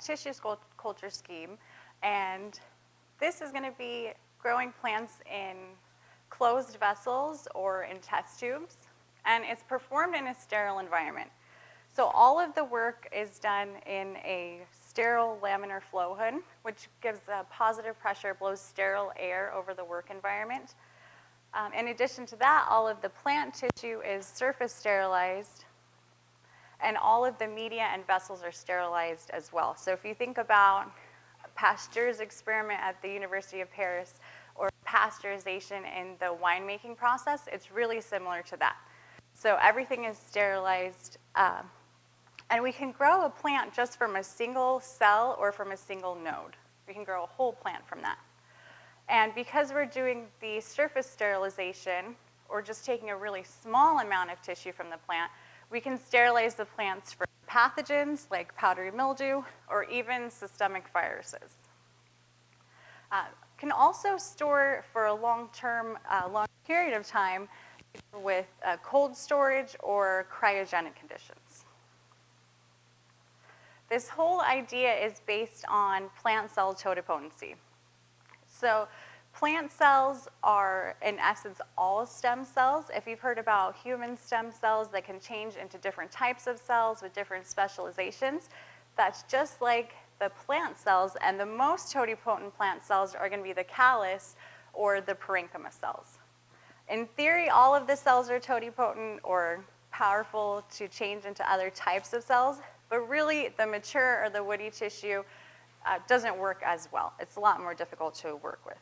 tissue culture scheme, and this is going to be growing plants in closed vessels or in test tubes, and it's performed in a sterile environment. So all of the work is done in a sterile laminar flow hood, which gives a positive pressure, blows sterile air over the work environment. In addition to that, all of the plant tissue is surface sterilized, and all of the media and vessels are sterilized as well. So if you think about Pasteur's experiment at the University of Paris or pasteurization in the winemaking process, it's really similar to that. So everything is sterilized, and we can grow a plant just from a single cell or from a single node. We can grow a whole plant from that. And because we're doing the surface sterilization, or just taking a really small amount of tissue from the plant, we can sterilize the plants for pathogens like powdery mildew or even systemic viruses. Can also store for a long period of time with cold storage or cryogenic conditions. This whole idea is based on plant cell totipotency. So plant cells are, in essence, all stem cells. If you've heard about human stem cells that can change into different types of cells with different specializations, that's just like the plant cells, and the most totipotent plant cells are going to be the callus or the parenchyma cells. In theory, all of the cells are totipotent or powerful to change into other types of cells, but really the mature or the woody tissue doesn't work as well. It's a lot more difficult to work with.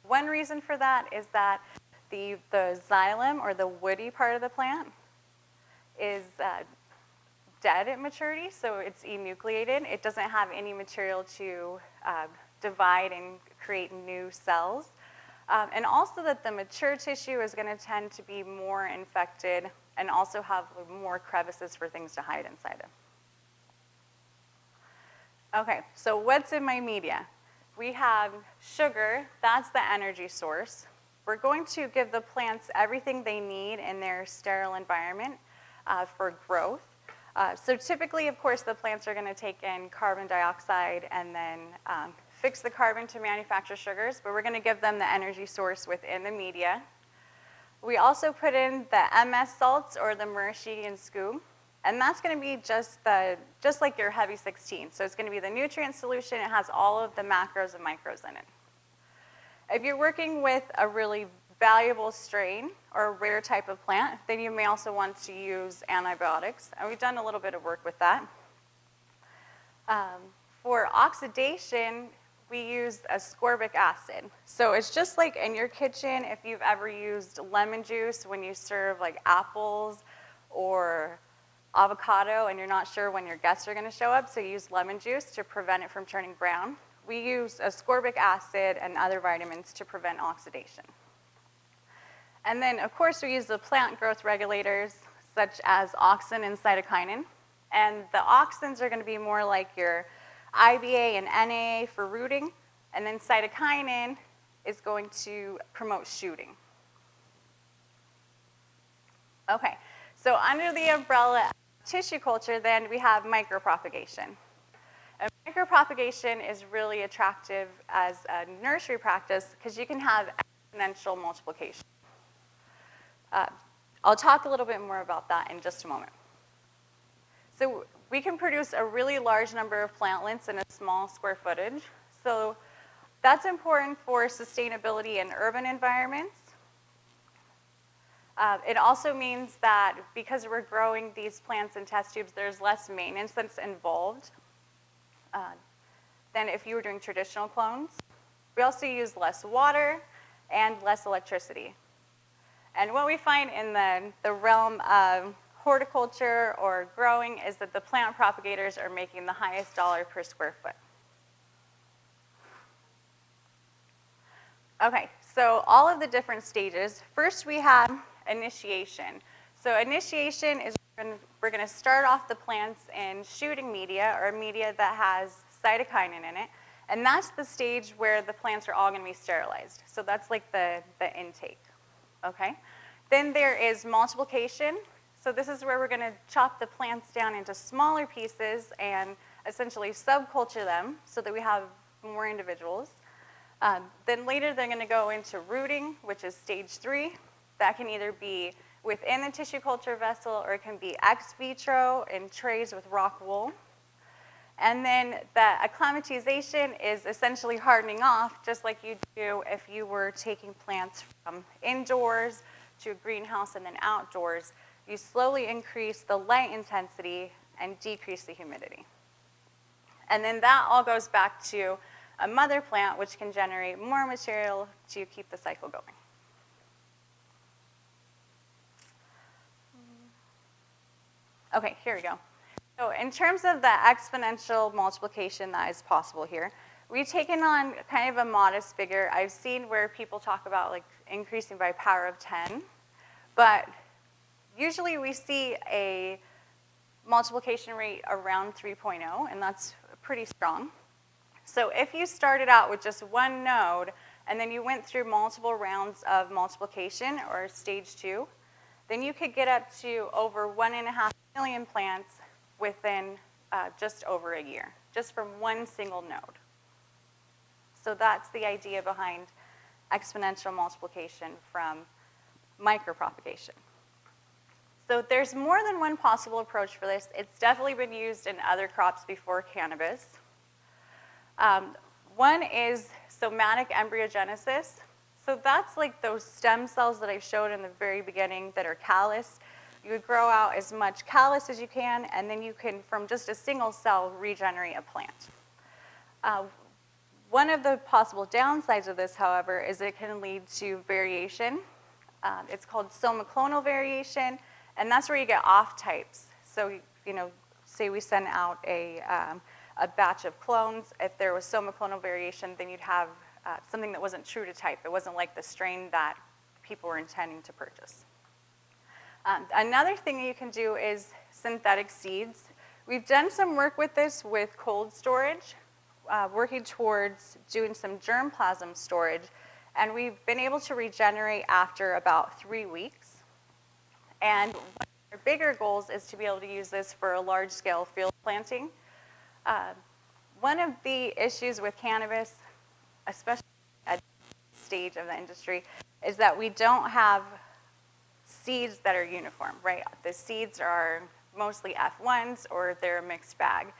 One reason for that is that the xylem, or the woody part of the plant, is dead at maturity, so it's enucleated. It doesn't have any material to divide and create new cells. And also that the mature tissue is going to tend to be more infected and also have more crevices for things to hide inside of. Okay, so what's in my media? We have sugar, that's the energy source. We're going to give the plants everything they need in their sterile environment for growth. So typically, of course, the plants are going to take in carbon dioxide and then fix the carbon to manufacture sugars, but we're going to give them the energy source within the media. We also put in the MS salts, or the Murashigian scum, and that's going to be just like your heavy 16. So it's going to be the nutrient solution. It has all of the macros and micros in it. If you're working with a really valuable strain or a rare type of plant, then you may also want to use antibiotics, and we've done a little bit of work with that. For oxidation, we use ascorbic acid. So it's just like in your kitchen, if you've ever used lemon juice when you serve like apples or avocado and you're not sure when your guests are going to show up, so you use lemon juice to prevent it from turning brown. We use ascorbic acid and other vitamins to prevent oxidation. And then, of course, we use the plant growth regulators, such as auxin and cytokinin. And the auxins are going to be more like your IBA and NAA for rooting, and then cytokinin is going to promote shooting. Okay, so under the umbrella of tissue culture, then we have micropropagation. And micropropagation is really attractive as a nursery practice because you can have exponential multiplication. I'll talk a little bit more about that in just a moment. So we can produce a really large number of plantlets in a small square footage. So that's important for sustainability in urban environments. It also means that because we're growing these plants in test tubes, there's less maintenance that's involved than if you were doing traditional clones. We also use less water and less electricity. And what we find in the realm of horticulture or growing is that the plant propagators are making the highest dollar per square foot. Okay, so all of the different stages. First, we have initiation. So initiation is we're going to start off the plants in shooting media, or media that has cytokinin in it, and that's the stage where the plants are all going to be sterilized. So that's like the intake. Okay? Then there is multiplication. So this is where we're going to chop the plants down into smaller pieces and essentially subculture them so that we have more individuals. Then later they're going to go into rooting, which is stage 3. That can either be within the tissue culture vessel or it can be ex vitro in trays with rock wool. And then the acclimatization is essentially hardening off, just like you do if you were taking plants from indoors to a greenhouse and then outdoors. You slowly increase the light intensity and decrease the humidity. And then that all goes back to a mother plant, which can generate more material to keep the cycle going. Okay, here we go. So in terms of the exponential multiplication that is possible here, we've taken on kind of a modest figure. I've seen where people talk about like increasing by power of 10, but usually we see a multiplication rate around 3.0, and that's pretty strong. So if you started out with just one node, and then you went through multiple rounds of multiplication, or stage 2, then you could get up to over 1.5 million plants within just over a year, just from one single node. So that's the idea behind exponential multiplication from micropropagation. So there's more than one possible approach for this. It's definitely been used in other crops before cannabis. One is somatic embryogenesis. So that's like those stem cells that I showed in the very beginning that are callus. You would grow out as much callus as you can, and then you can, from just a single cell, regenerate a plant. One of the possible downsides of this, however, is it can lead to variation. It's called somoclonal variation, and that's where you get off types. So, you know, say we send out a batch of clones. If there was somoclonal variation, then you'd have something that wasn't true to type. It wasn't like the strain that people were intending to purchase. Another thing you can do is synthetic seeds. We've done some work with this with cold storage, working towards doing some germplasm storage, and we've been able to regenerate after about 3 weeks. And one of our bigger goals is to be able to use this for a large-scale field planting. One of the issues with cannabis, especially at this stage of the industry, is that we don't have seeds that are uniform, right? The seeds are mostly F1s or they're a mixed bag.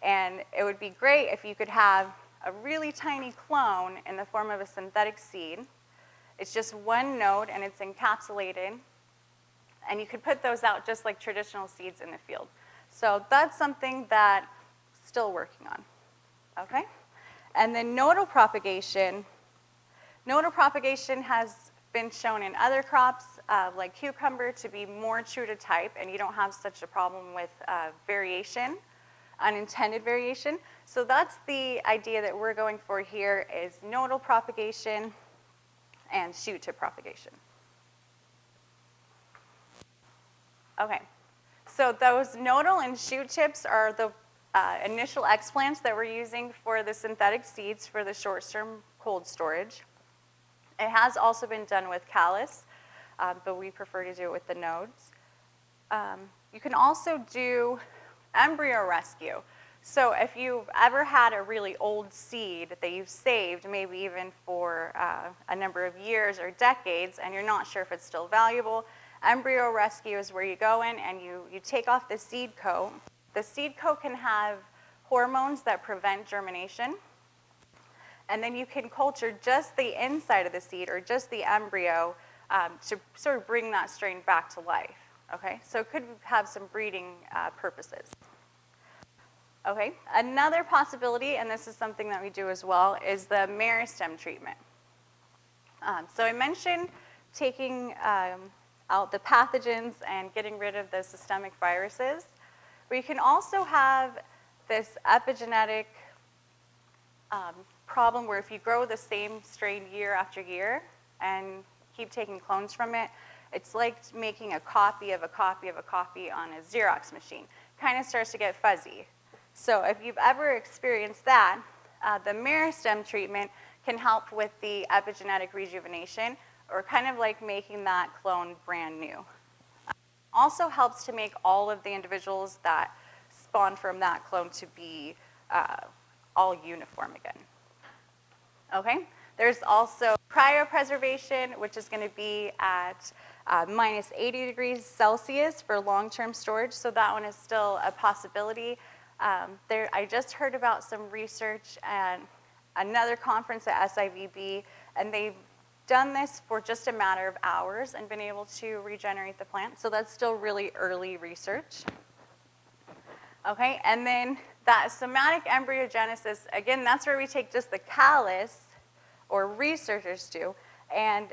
And it would be great if you could have a really tiny clone in the form of a synthetic seed. It's just one node and it's encapsulated. And you could put those out just like traditional seeds in the field. So that's something that I'm still working on, okay? And then nodal propagation. Nodal propagation has been shown in other crops, like cucumber, to be more true to type, and you don't have such a problem with variation, unintended variation. So that's the idea that we're going for here, is nodal propagation and shoot tip propagation. Okay, so those nodal and shoot tips are the initial explants that we're using for the synthetic seeds for the short-term cold storage. It has also been done with callus, but we prefer to do it with the nodes. You can also do embryo rescue. So if you've ever had a really old seed that you've saved, maybe even for a number of years or decades, and you're not sure if it's still valuable, embryo rescue is where you go in and you take off the seed coat. The seed coat can have hormones that prevent germination. And then you can culture just the inside of the seed or just the embryo to sort of bring that strain back to life, okay? So it could have some breeding purposes. Okay, another possibility, and this is something that we do as well, is the meristem treatment. So I mentioned taking out the pathogens and getting rid of the systemic viruses. But you can also have this epigenetic problem where if you grow the same strain year after year and keep taking clones from it, it's like making a copy of a copy of a copy on a Xerox machine. Kind of starts to get fuzzy. So if you've ever experienced that, the meristem treatment can help with the epigenetic rejuvenation, or kind of like making that clone brand new. Also helps to make all of the individuals that spawn from that clone to be all uniform again. Okay? There's also cryopreservation, which is going to be at minus 80 degrees Celsius for long-term storage, so that one is still a possibility. I just heard about some research at another conference at SIVB, and they've done this for just a matter of hours and been able to regenerate the plant, so that's still really early research. Okay, and then that somatic embryogenesis, again, that's where we take just the callus, or researchers do, and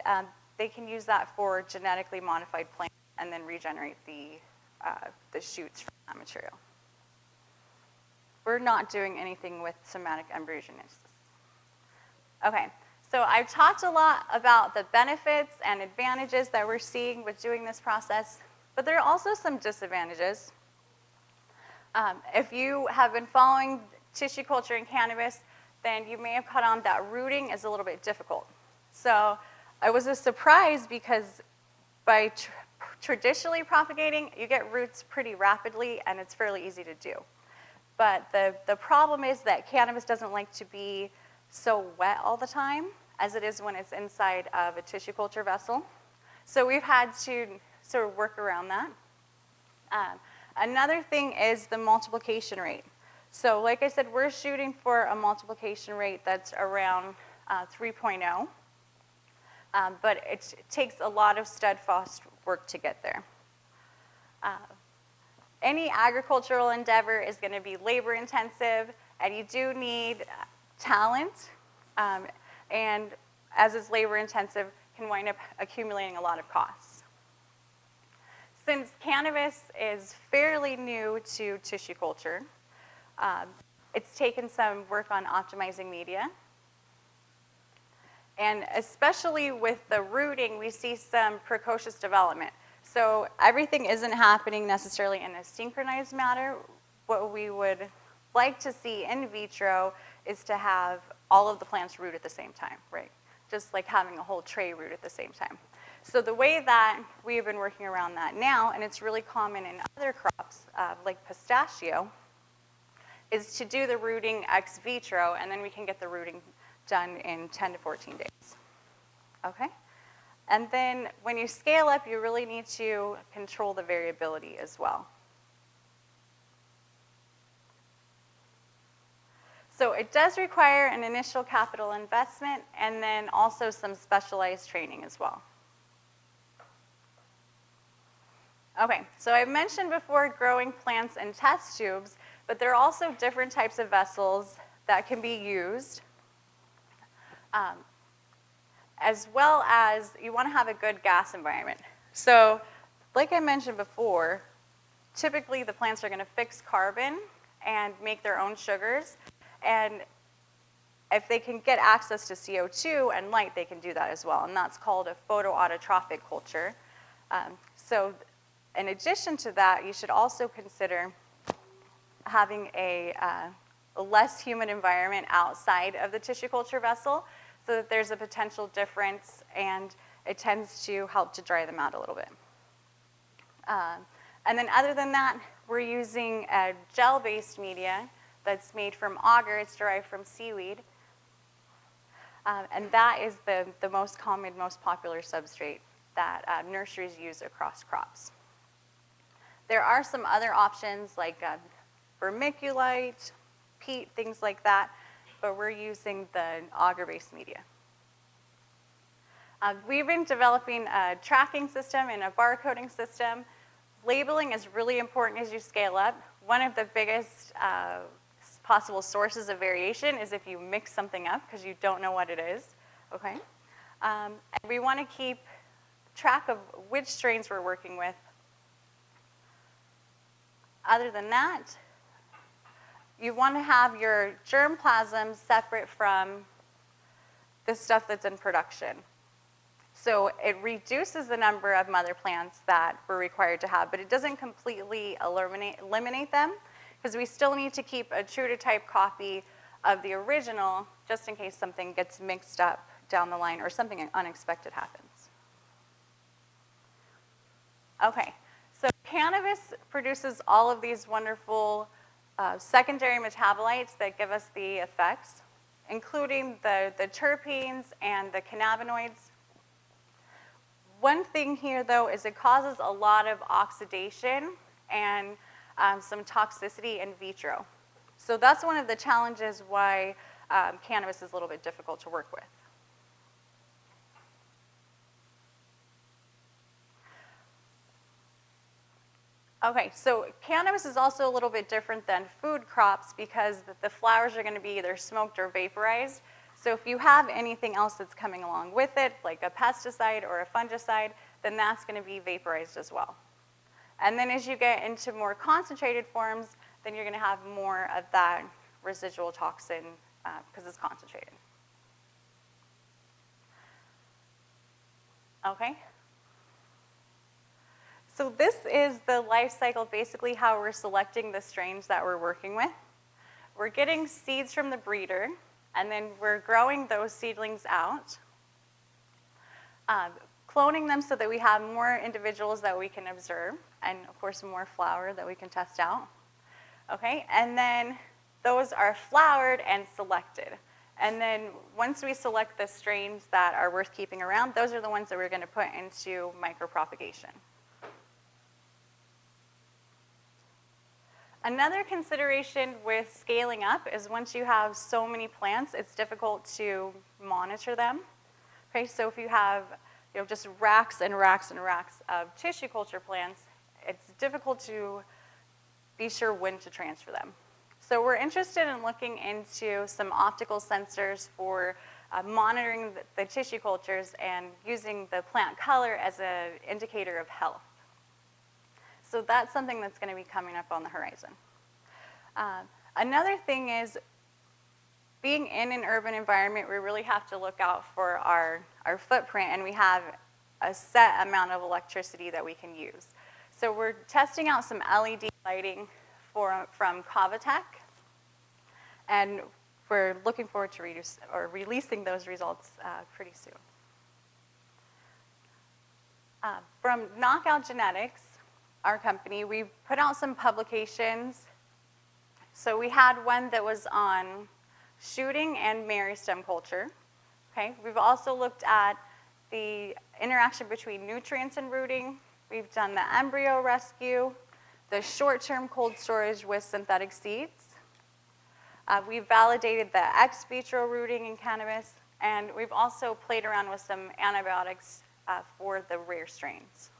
they can use that for genetically modified plants and then regenerate the shoots from that material. We're not doing anything with somatic embryogenesis. Okay, so I've talked a lot about the benefits and advantages that we're seeing with doing this process, but there are also some disadvantages. If you have been following tissue culture and cannabis, then you may have caught on that rooting is a little bit difficult. So I was a surprise because by traditionally propagating, you get roots pretty rapidly and it's fairly easy to do. But the problem is that cannabis doesn't like to be so wet all the time as it is when it's inside of a tissue culture vessel. So we've had to sort of work around that. Another thing is the multiplication rate. So like I said, we're shooting for a multiplication rate that's around 3.0, but it takes a lot of steadfast work to get there. Any agricultural endeavor is going to be labor intensive, and you do need talent, and as is labor intensive, can wind up accumulating a lot of costs. Since cannabis is fairly new to tissue culture, it's taken some work on optimizing media. And especially with the rooting, we see some precocious development. So everything isn't happening necessarily in a synchronized manner. What we would like to see in vitro is to have all of the plants root at the same time, right? Just like having a whole tray root at the same time. So the way that we have been working around that now, and it's really common in other crops, like pistachio, is to do the rooting ex vitro, and then we can get the rooting done in 10 to 14 days. Okay? And then when you scale up, you really need to control the variability as well. So it does require an initial capital investment and then also some specialized training as well. Okay, so I mentioned before growing plants in test tubes, but there are also different types of vessels that can be used, as well as you want to have a good gas environment. So like I mentioned before, typically the plants are going to fix carbon and make their own sugars, and if they can get access to CO2 and light, they can do that as well, and that's called a photoautotrophic culture. So in addition to that, you should also consider having a less humid environment outside of the tissue culture vessel so that there's a potential difference, and it tends to help to dry them out a little bit. And then other than that, we're using a gel-based media that's made from agar. It's derived from seaweed. And that is the most common, most popular substrate that nurseries use across crops. There are some other options like vermiculite, peat, things like that, but we're using the agar-based media. We've been developing a tracking system and a barcoding system. Labeling is really important as you scale up. One of the biggest possible sources of variation is if you mix something up because you don't know what it is, okay? And we want to keep track of which strains we're working with. Other than that, you want to have your germplasm separate from the stuff that's in production. So it reduces the number of mother plants that we're required to have, but it doesn't completely eliminate them, because we still need to keep a true to type copy of the original just in case something gets mixed up down the line or something unexpected happens. Okay, so cannabis produces all of these wonderful secondary metabolites that give us the effects, including the terpenes and the cannabinoids. One thing here, though, is it causes a lot of oxidation and some toxicity in vitro. So that's one of the challenges why cannabis is a little bit difficult to work with. Okay, so cannabis is also a little bit different than food crops because the flowers are going to be either smoked or vaporized. So if you have anything else that's coming along with it, like a pesticide or a fungicide, then that's going to be vaporized as well. And then as you get into more concentrated forms, then you're going to have more of that residual toxin because it's concentrated. Okay. So this is the life cycle, basically how we're selecting the strains that we're working with. We're getting seeds from the breeder, and then we're growing those seedlings out, cloning them so that we have more individuals that we can observe, and of course more flower that we can test out. Okay, and then those are flowered and selected. And then once we select the strains that are worth keeping around, those are the ones that we're going to put into micropropagation. Another consideration with scaling up is once you have so many plants, it's difficult to monitor them. Okay, so if you have just racks and racks and racks of tissue culture plants, it's difficult to be sure when to transfer them. So we're interested in looking into some optical sensors for monitoring the tissue cultures and using the plant color as an indicator of health. So that's something that's going to be coming up on the horizon. Another thing is, being in an urban environment, we really have to look out for our footprint, and we have a set amount of electricity that we can use. So we're testing out some LED lighting from Cavitec, and we're looking forward to releasing those results pretty soon. From Knockout Genetics, our company, we put out some publications. So we had one that was on shooting and meristem culture. Okay, we've also looked at the interaction between nutrients and rooting. We've done the embryo rescue, the short-term cold storage with synthetic seeds. We've validated the ex vitro rooting in cannabis, and we've also played around with some antibiotics for the rare strains.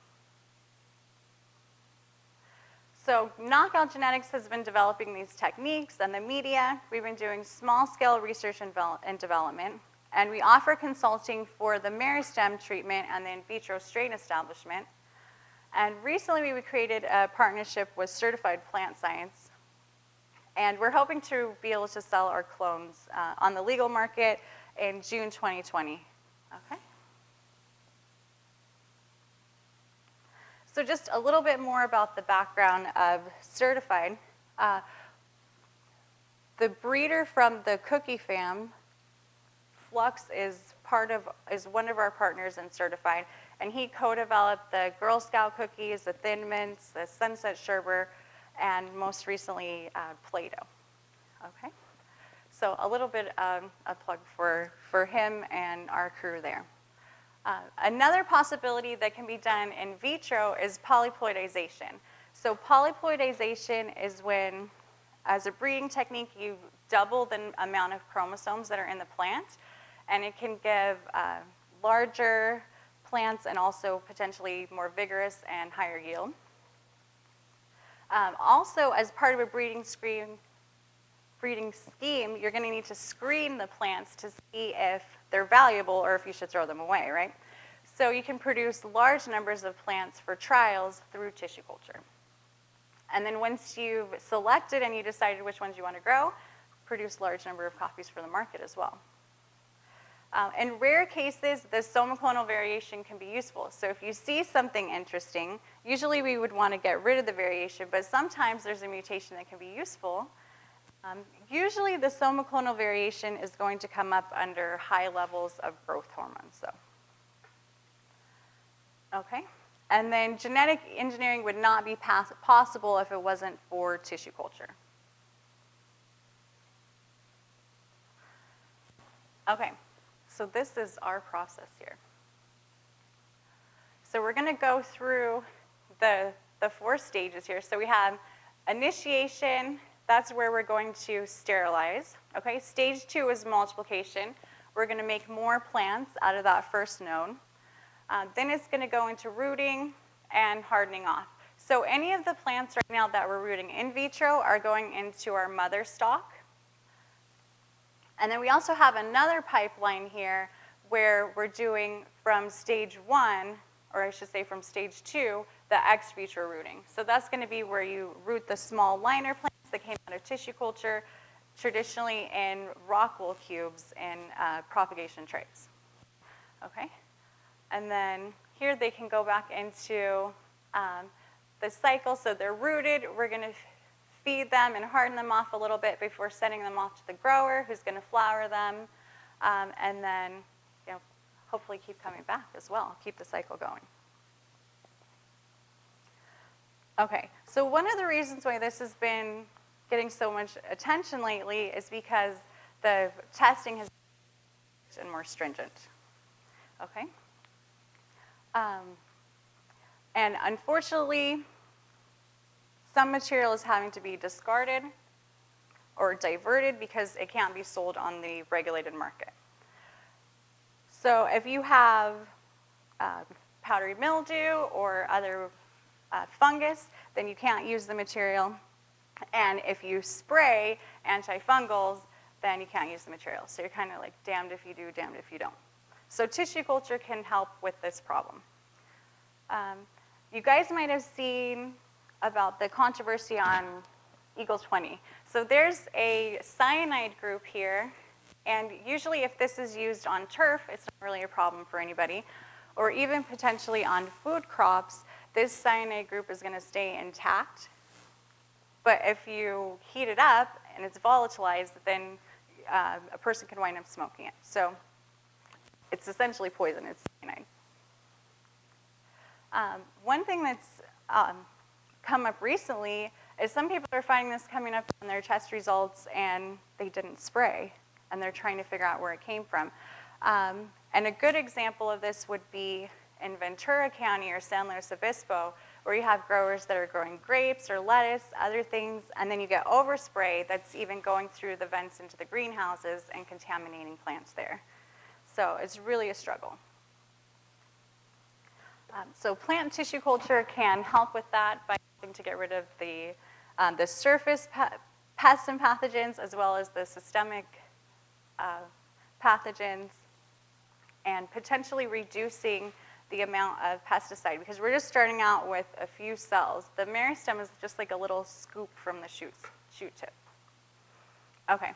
So Knockout Genetics has been developing these techniques and the media. We've been doing small-scale research and development, and we offer consulting for the meristem treatment and the in vitro strain establishment. And recently we created a partnership with Certified Plant Science, and we're hoping to be able to sell our clones on the legal market in June 2020. Okay. So just a little bit more about the background of Certified. The breeder from the cookie fam, Flux, is one of our partners in Certified, and he co-developed the Girl Scout cookies, the Thin Mints, the Sunset Sherbet, and most recently Play-Doh. Okay, so a little bit of a plug for him and our crew there. Another possibility that can be done in vitro is polyploidization. So polyploidization is when, as a breeding technique, you double the amount of chromosomes that are in the plant, and it can give larger plants and also potentially more vigorous and higher yield. Also, as part of a breeding scheme, you're going to need to screen the plants to see if they're valuable or if you should throw them away, right? So you can produce large numbers of plants for trials through tissue culture. And then once you've selected and you decided which ones you want to grow, produce a large number of copies for the market as well. In rare cases, the somoclonal variation can be useful. So if you see something interesting, usually we would want to get rid of the variation, but sometimes there's a mutation that can be useful. Usually the somoclonal variation is going to come up under high levels of growth hormones, though. Okay, and then genetic engineering would not be possible if it wasn't for tissue culture. Okay, so this is our process here. So we're going to go through the 4 stages here. So we have initiation. That's where we're going to sterilize. Okay, stage 2 is multiplication. We're going to make more plants out of that first node. Then it's going to go into rooting and hardening off. So any of the plants right now that we're rooting in vitro are going into our mother stalk. And then we also have another pipeline here where we're doing from stage 1, or I should say from stage 2, the ex vitro rooting. So that's going to be where you root the small liner plants that came out of tissue culture, traditionally in rock wool cubes in propagation trays. Okay? And then here they can go back into the cycle. So they're rooted. We're going to feed them and harden them off a little bit before sending them off to the grower, who's going to flower them, and then hopefully keep coming back as well, keep the cycle going. Okay, so one of the reasons why this has been getting so much attention lately is because the testing has been more stringent. Okay? And unfortunately, some material is having to be discarded or diverted because it can't be sold on the regulated market. So if you have powdery mildew or other fungus, then you can't use the material. And if you spray antifungals, then you can't use the material. So you're kind of like damned if you do, damned if you don't. So tissue culture can help with this problem. You guys might have seen about the controversy on Eagle 20. So there's a cyanide group here, and usually if this is used on turf, it's not really a problem for anybody, or even potentially on food crops, this cyanide group is going to stay intact. But if you heat it up and it's volatilized, then a person can wind up smoking it. So it's essentially poison, it's cyanide. One thing that's come up recently is some people are finding this coming up on their test results and they didn't spray, and they're trying to figure out where it came from. And a good example of this would be in Ventura County or San Luis Obispo, where you have growers that are growing grapes or lettuce, other things, and then you get overspray that's even going through the vents into the greenhouses and contaminating plants there. So it's really a struggle. So plant tissue culture can help with that by helping to get rid of the surface pests and pathogens, as well as the systemic pathogens, and potentially reducing the amount of pesticide, because we're just starting out with a few cells. The meristem is just like a little scoop from the shoot tip. Okay.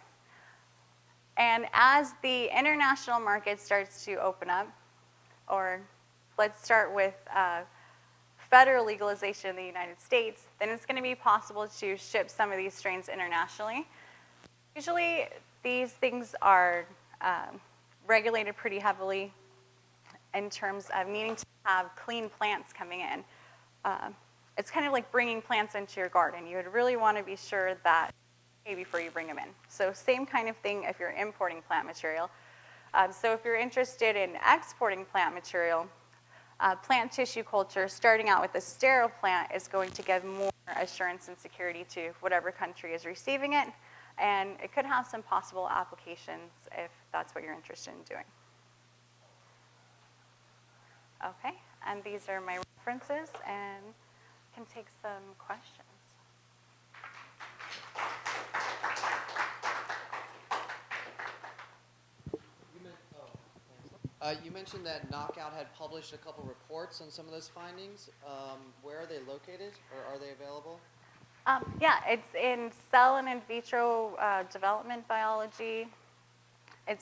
And as the international market starts to open up, or let's start with federal legalization in the United States, then it's going to be possible to ship some of these strains internationally. Usually, these things are regulated pretty heavily in terms of needing to have clean plants coming in. It's kind of like bringing plants into your garden. You would really want to be sure that before you bring them in. So same kind of thing if you're importing plant material. So if you're interested in exporting plant material, plant tissue culture, starting out with a sterile plant, is going to give more assurance and security to whatever country is receiving it. And it could have some possible applications if that's what you're interested in doing. Okay, and these are my references, and can take some questions. You mentioned that Knockout had published a couple reports on some of those findings. Where are they located, or are they available? Yeah, it's in cell and in vitro development biology.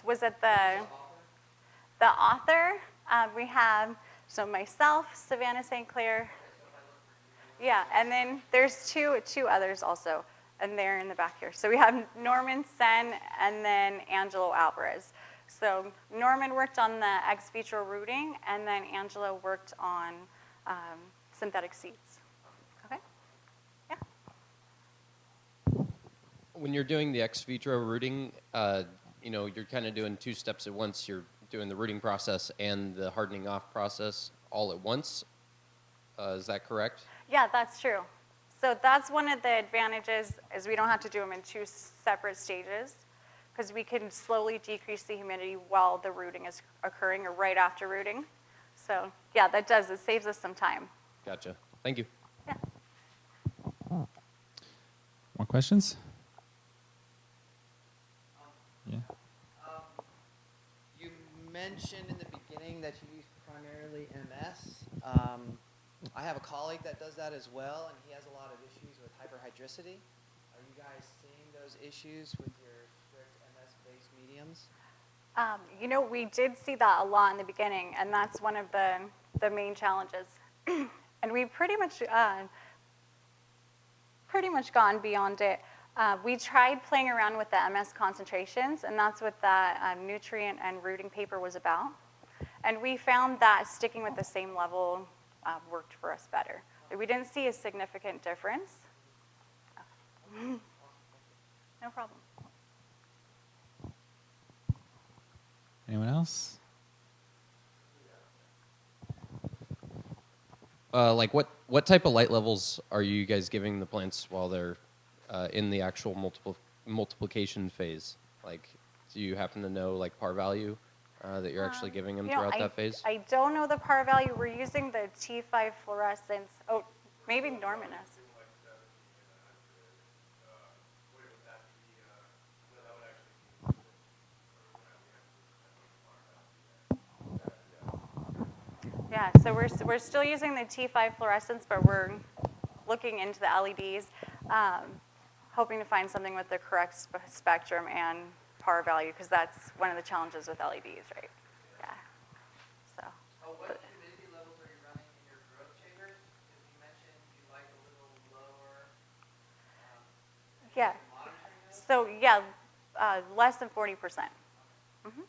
Was it the author? We have, so myself, Savanah St. Clair. Yeah, and then there's two others also, and they're in the back here. So we have Norman Sen and then Angelo Alvarez. So Norman worked on the ex vitro rooting, and then Angelo worked on synthetic seeds. Okay? Yeah? When you're doing the ex vitro rooting, you know, you're kind of doing two steps at once. You're doing the rooting process and the hardening off process all at once. Is that correct? Yeah, that's true. So that's one of the advantages is we don't have to do them in two separate stages because we can slowly decrease the humidity while the rooting is occurring or right after rooting. So yeah, that does. It saves us some time. Gotcha. Thank you. Yeah. More questions? Yeah. You mentioned in the beginning that you use primarily MS. I have a colleague that does that as well, and he has a lot of issues with hyperhydricity. Are you guys seeing those issues with your strict MS-based mediums? You know, we did see that a lot in the beginning, and that's one of the main challenges. And we've pretty much gone beyond it. We tried playing around with the MS concentrations, and that's what that nutrient and rooting paper was about. And we found that sticking with the same level worked for us better. We didn't see a significant difference. No problem. Anyone else? Like what type of light levels are you guys giving the plants while they're in the actual multiplication phase? Like, do you happen to know like par value that you're actually giving them throughout that phase? I don't know the par value. We're using the T5 fluorescence. Oh, maybe Norman is. Yeah, so we're still using the T5 fluorescence, but we're looking into the LEDs, hoping to find something with the correct spectrum and par value, because that's one of the challenges with LEDs, right? Yeah. So. What humidity levels are you running in your growth chambers? Because you mentioned you like a little lower. Yeah. Monitoring those? So yeah, less than 40%. Mm-hmm.